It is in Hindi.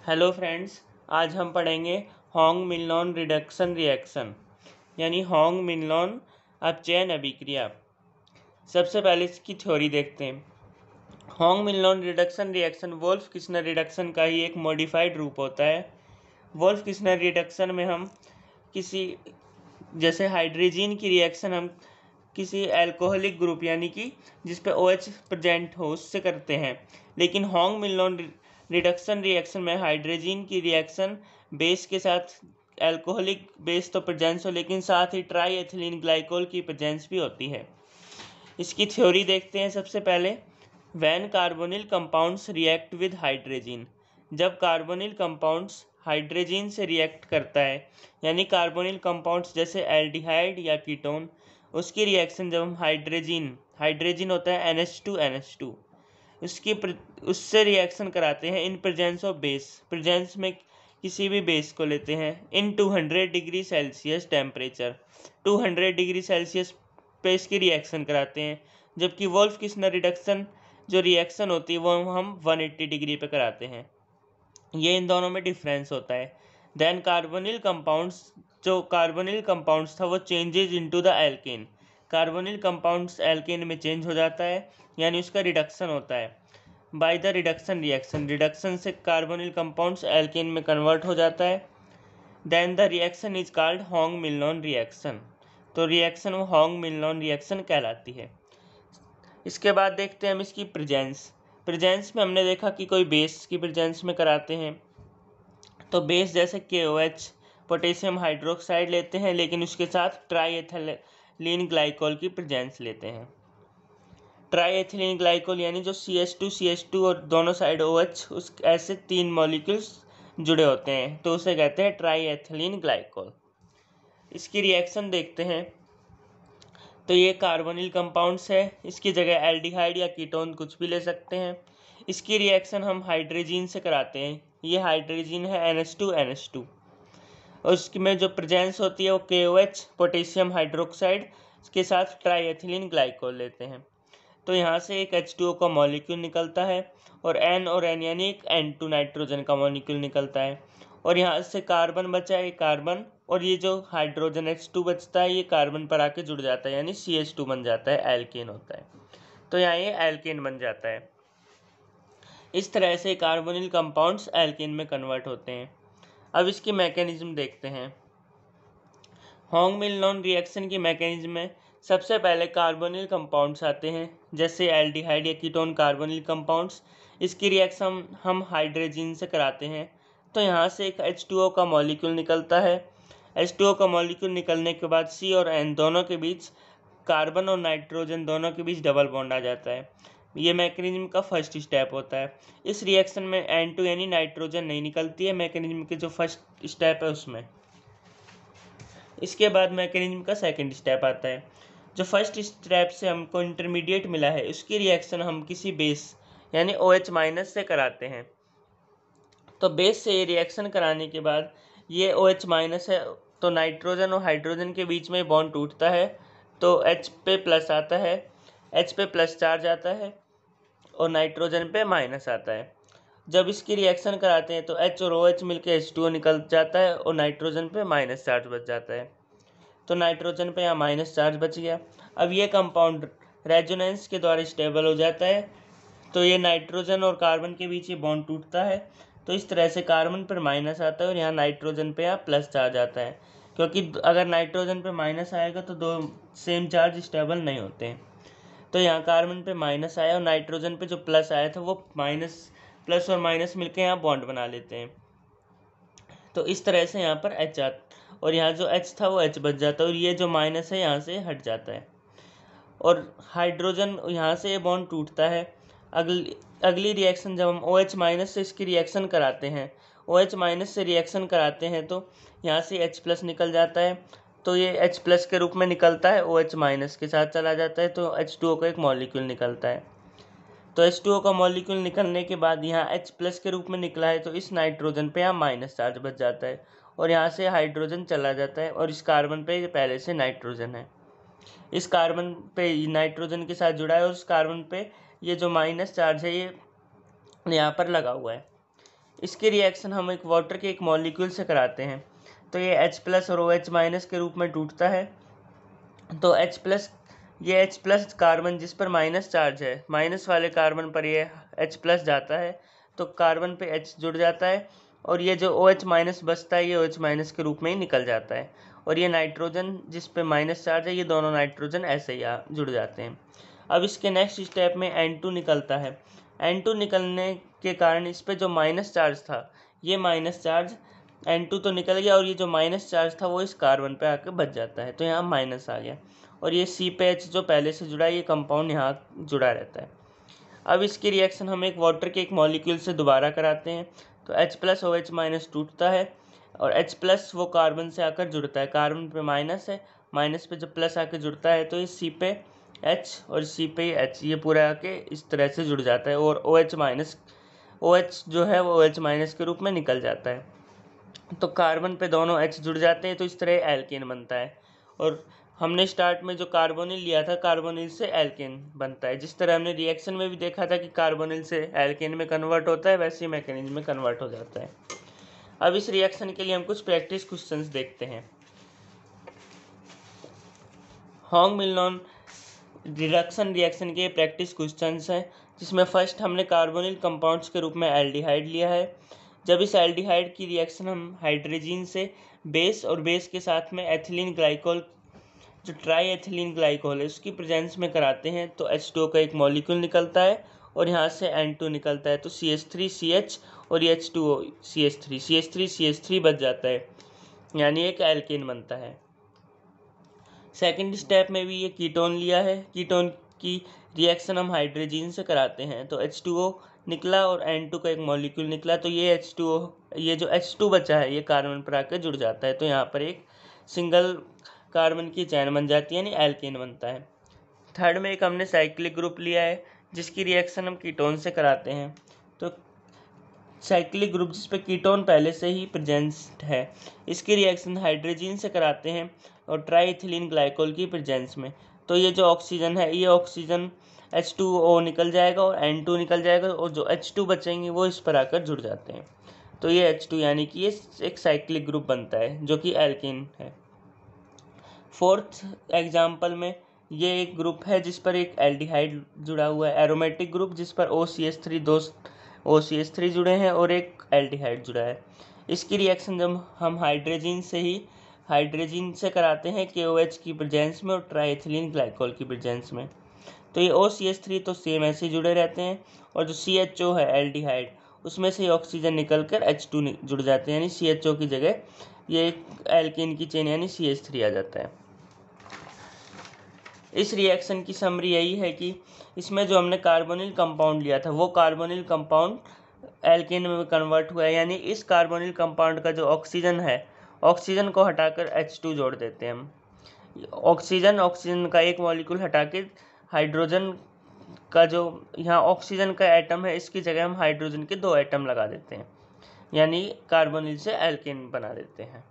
हेलो फ्रेंड्स, आज हम पढ़ेंगे हॉन्ग मिलनॉन रिडक्शन रिएक्शन यानी हॉन्ग मिलनॉन अपचयन अभिक्रिया। सबसे पहले इसकी थ्योरी देखते हैं। Huang Minlon reduction reaction Wolff Kishner reduction का ही एक मॉडिफाइड रूप होता है। वोल्फ किस्नर रिडक्शन में हम किसी जैसे हाइड्रोजन की रिएक्शन हम किसी अल्कोहलिक ग्रुप यानी कि जिस पे OH प्रेजेंट हो उससे करते हैं, लेकिन हॉन्ग मिलनॉन रिडक्शन रिएक्शन में हाइड्रोजन की रिएक्शन बेस के साथ अल्कोहलिक बेस तो प्रेजेंस हो, लेकिन साथ ही ट्राई एथिलीन ग्लाइकोल की प्रेजेंस भी होती है। इसकी थ्योरी देखते हैं। सबसे पहले when carbonyl compounds react with hydrogen, जब कार्बोनिल कंपाउंड्स हाइड्रोजन से रिएक्ट करता है यानी कार्बोनिल कंपाउंड्स जैसे एल्डिहाइड या कीटोन, उसकी रिएक्शन जब हम हाइड्रोजन होता है NH2 उससे रिएक्शन कराते हैं in presence of base, presence में किसी भी बेस को लेते हैं इन 200 degree Celsius temperature, 200 degree Celsius पे इसकी रिएक्शन कराते हैं। जबकि वोल्फ किस्नर रिडक्शन जो रिएक्शन होती है वो हम 180 डिग्री पे कराते हैं। ये इन दोनों में डिफरेंस होता है। देन कार्बोनिल कंपाउंड्स था वो changes into the alkane, carbonyl compounds alkane में चेंज हो जाता है यानी उसका रिडक्शन होता है बाय द रिडक्शन रिडक्शन से कार्बोनिल कंपाउंड्स एल्केन में कन्वर्ट हो जाता है। Then the reaction is called Huang Minlon reaction, तो रिएक्शन वो हॉन्ग मिलनॉन रिएक्शन कहलाती है। इसके बाद देखते हैं हम इसकी प्रेजेंस में हमने देखा कि कोई बेस की प्रेजेंस में कराते हैं, तो बेस जैसे KOH पोटेशियम हाइड्रोक्साइड लेते हैं, लेकिन उसके साथ ट्राई एथिलीन ग्लाइकोल की प्रेजेंस लेते हैं। ट्राई एथिलीन ग्लाइकोल यानी जो CH2 और दोनों साइड OH उस ऐसे 3 मॉलिक्यूल्स जुड़े होते हैं, तो उसे कहते हैं ट्राई एथिलीन ग्लाइकोल। इसकी रिएक्शन देखते हैं। तो ये कार्बोनिल कंपाउंड्स है, इसकी जगह एल्डिहाइड या कीटोन कुछ भी ले सकते हैं। इसकी रिएक्शन हम हाइड्रोजन से कराते हैं। ये हाइड्रोजन है NH2 और उसमें जो प्रेजेंस होती है वो KOH पोटेशियम हाइड्रोक्साइड के साथ ट्राई एथिलीन ग्लाइकोल लेते हैं। तो यहाँ से एक H2O का मॉलिक्यूल निकलता है और N यानी एक N2 नाइट्रोजन का मॉलिक्यूल निकलता है, और यहाँ से कार्बन बचा है, कार्बन, और ये जो हाइड्रोजन H2 बचता है ये कार्बन पर आके जुड़ जाता है यानी CH2 बन जाता है, एल्केन होता है। तो यहाँ ये एल्केन बन जाता है। इस तरह से कार्बोनिल कंपाउंड्स एल्केन में कन्वर्ट होते हैं। अब इसकी मैकेनिज्म देखते हैं। हॉन्ग मिलनॉन रिएक्शन की मैकेनिज्म में सबसे पहले कार्बोनिल कंपाउंड्स आते हैं जैसे एल्डिहाइड या कीटोन कार्बोनिल कंपाउंड्स। इसकी रिएक्शन हम हाइड्रोजन से कराते हैं। तो यहाँ से एक H2O का मॉलिक्यूल निकलता है। H2O का मॉलिक्यूल निकलने के बाद C और N दोनों के बीच, कार्बन और नाइट्रोजन दोनों के बीच डबल बॉन्ड आ जाता है। ये मैकेनिज्म का फर्स्ट स्टेप होता है। इस रिएक्शन में N2 यानी नाइट्रोजन नहीं निकलती है मैकेनिज्म के जो फर्स्ट स्टेप है उसमें। इसके बाद मैकेनिज्म का सेकंड स्टेप आता है। जो फर्स्ट स्टेप से हमको इंटरमीडिएट मिला है उसकी रिएक्शन हम किसी बेस यानी OH- से कराते हैं। तो बेस से ये रिएक्शन कराने के बाद ये OH- है, तो नाइट्रोजन और हाइड्रोजन के बीच में बॉन्ड टूटता है, तो H पे प्लस आता है, H पे प्लस चार्ज आता है और नाइट्रोजन पे माइनस आता है। जब इसकी रिएक्शन कराते हैं तो H और OH मिलकर H2O निकल जाता है और नाइट्रोजन पे माइनस चार्ज बच जाता है। तो नाइट्रोजन पे यहाँ माइनस चार्ज बच गया। अब ये कंपाउंड रेजोनेंस के द्वारा स्टेबल हो जाता है, तो ये नाइट्रोजन और कार्बन के बीच ये बॉन्ड टूटता है। तो इस तरह से कार्बन पर माइनस आता है और यहाँ नाइट्रोजन पे यहाँ प्लस चार्ज आता है, क्योंकि अगर नाइट्रोजन पे माइनस आएगा तो दो सेम चार्ज स्टेबल नहीं होते हैं। तो यहाँ कार्बन पे माइनस आया और नाइट्रोजन पे जो प्लस आया था वो प्लस और माइनस मिलकर यहाँ बॉन्ड बना लेते हैं। तो इस तरह से यहाँ पर H आता और यहाँ जो H था वो H बच जाता है और ये जो माइनस है यहाँ से हट जाता है और हाइड्रोजन यहाँ से ये बॉन्ड टूटता है। अगली रिएक्शन जब हम OH- से इसकी रिएक्शन कराते हैं, OH- से रिएक्शन कराते हैं तो यहाँ से H+ निकल जाता है, तो ये H+ के रूप में निकलता है, OH- के साथ चला जाता है, तो H2O का एक मॉलिक्यूल निकलता है। तो H2O का मॉलिक्यूल निकलने के बाद यहाँ H+ के रूप में निकला है, तो इस नाइट्रोजन पे यहाँ माइनस चार्ज बच जाता है और यहाँ से हाइड्रोजन चला जाता है और इस कार्बन पे पहले से नाइट्रोजन है, इस कार्बन पे नाइट्रोजन के साथ जुड़ा है और उस कार्बन पे ये जो माइनस चार्ज है ये यहाँ पर लगा हुआ है। इसके रिएक्शन हम एक वाटर के एक मॉलिक्यूल से कराते हैं। तो ये H+ और OH- के रूप में टूटता है। तो ये H+ कार्बन जिस पर माइनस चार्ज है, माइनस वाले कार्बन पर ये H+ जाता है तो कार्बन पे H जुड़ जाता है, और ये जो OH- बचता है ये OH- के रूप में ही निकल जाता है। और ये नाइट्रोजन जिस पे माइनस चार्ज है, ये दोनों नाइट्रोजन ऐसे ही जुड़ जाते हैं। अब इसके नेक्स्ट स्टेप में N2 निकलता है। N2 निकलने के कारण इस पे जो माइनस चार्ज था, ये माइनस चार्ज N2 तो निकल गया, और ये जो माइनस चार्ज था वो इस कार्बन पे आके बच जाता है, तो यहाँ माइनस आ गया। और ये C पे H जो पहले से जुड़ा है, ये कंपाउंड यहाँ जुड़ा रहता है। अब इसकी रिएक्शन हम एक वाटर के एक मॉलिक्यूल से दोबारा कराते हैं। तो H+ OH- टूटता है, और H+ वो कार्बन से आकर जुड़ता है। कार्बन पे माइनस है, माइनस पे जब प्लस आकर जुड़ता है तो ये C पे H और C पे H, ये पूरा आके इस तरह से जुड़ जाता है, और OH जो है वो OH- के रूप में निकल जाता है। तो कार्बन पे दोनों H जुड़ जाते हैं, तो इस तरह एल्केन बनता है। और हमने स्टार्ट में जो कार्बोनिल लिया था, कार्बोनिल से एल्केन बनता है। जिस तरह हमने रिएक्शन में भी देखा था कि कार्बोनिल से एल्केन में कन्वर्ट होता है, वैसे ही मैकेनिज्म में कन्वर्ट हो जाता है। अब इस रिएक्शन के लिए हम कुछ प्रैक्टिस क्वेश्चंस देखते हैं। हॉन्ग मिलनॉन रिडक्शन रिएक्शन के प्रैक्टिस क्वेश्चंस हैं, जिसमें फर्स्ट हमने कार्बोनिल कंपाउंड्स के रूप में एल्डिहाइड लिया है। जब इस एल्डिहाइड की रिएक्शन हम हाइड्रोजन से बेस और बेस के साथ में एथिलीन ग्लाइकोल, जो ट्राई एथिलीन ग्लाइकोल है, उसकी प्रेजेंस में कराते हैं, तो H2O का एक मॉलिक्यूल निकलता है, और यहाँ से N2 निकलता है। तो CH3CH और ये H2O CH3 बच जाता है, यानी एक एल्केन बनता है। सेकंड स्टेप में भी ये कीटोन लिया है। कीटोन की रिएक्शन हम हाइड्रोजन से कराते हैं, तो H2O निकला और N2 का एक मॉलिक्यूल निकला। तो ये H2O, ये जो H2 बचा है, ये कार्बन पर आकर जुड़ जाता है, तो यहाँ पर एक सिंगल कार्बन की चैन बन जाती है, यानी एल्केन बनता है। थर्ड में एक हमने साइक्लिक ग्रुप लिया है, जिसकी रिएक्शन हम कीटोन से कराते हैं। तो साइक्लिक ग्रुप जिस पे कीटोन पहले से ही प्रेजेंट है, इसकी रिएक्शन हाइड्रोजन से कराते हैं, और ट्राईइथिलीन ग्लाइकोल की प्रेजेंस में। तो ये जो ऑक्सीजन है, ये ऑक्सीजन H2O निकल जाएगा और N2 निकल जाएगा, और जो H2 बचेंगे वो इस पर आकर जुड़ जाते हैं। तो ये H2 यानी कि ये एक साइक्लिक ग्रुप बनता है, जो कि एल्केन है। फोर्थ एग्जाम्पल में ये एक ग्रुप है जिस पर एक एल्डिहाइड जुड़ा हुआ है, एरोमेटिक ग्रुप, जिस पर दो OCH3 जुड़े हैं और एक एल्डिहाइड जुड़ा है। इसकी रिएक्शन जब हम हाइड्रोजन से कराते हैं KOH की प्रेजेंस में और ट्राईइथिलीन ग्लाइकोल की प्रेजेंस में। तो ये OCH3 तो सेम ऐसे ही जुड़े रहते हैं, और जो CHO है एल्डिहाइड, उसमें से ऑक्सीजन निकल कर H2 जुड़ जाते हैं, यानी CHO की जगह ये एक एल्केन की चेन यानी CH3 आ जाता है। इस रिएक्शन की समरी यही है कि इसमें जो हमने कार्बोनिल कंपाउंड लिया था, वो कार्बोनिल कंपाउंड एल्केन में कन्वर्ट हुआ है, यानी इस कार्बोनिल कंपाउंड का जो ऑक्सीजन है, ऑक्सीजन को हटाकर H2 जोड़ देते हैं हम। ऑक्सीजन का एक मॉलिक्यूल हटा के हाइड्रोजन का जो यहाँ ऑक्सीजन का एटम है, इसकी जगह हम हाइड्रोजन के 2 एटम लगा देते हैं, यानी कार्बोनिल से एल्केन बना देते हैं।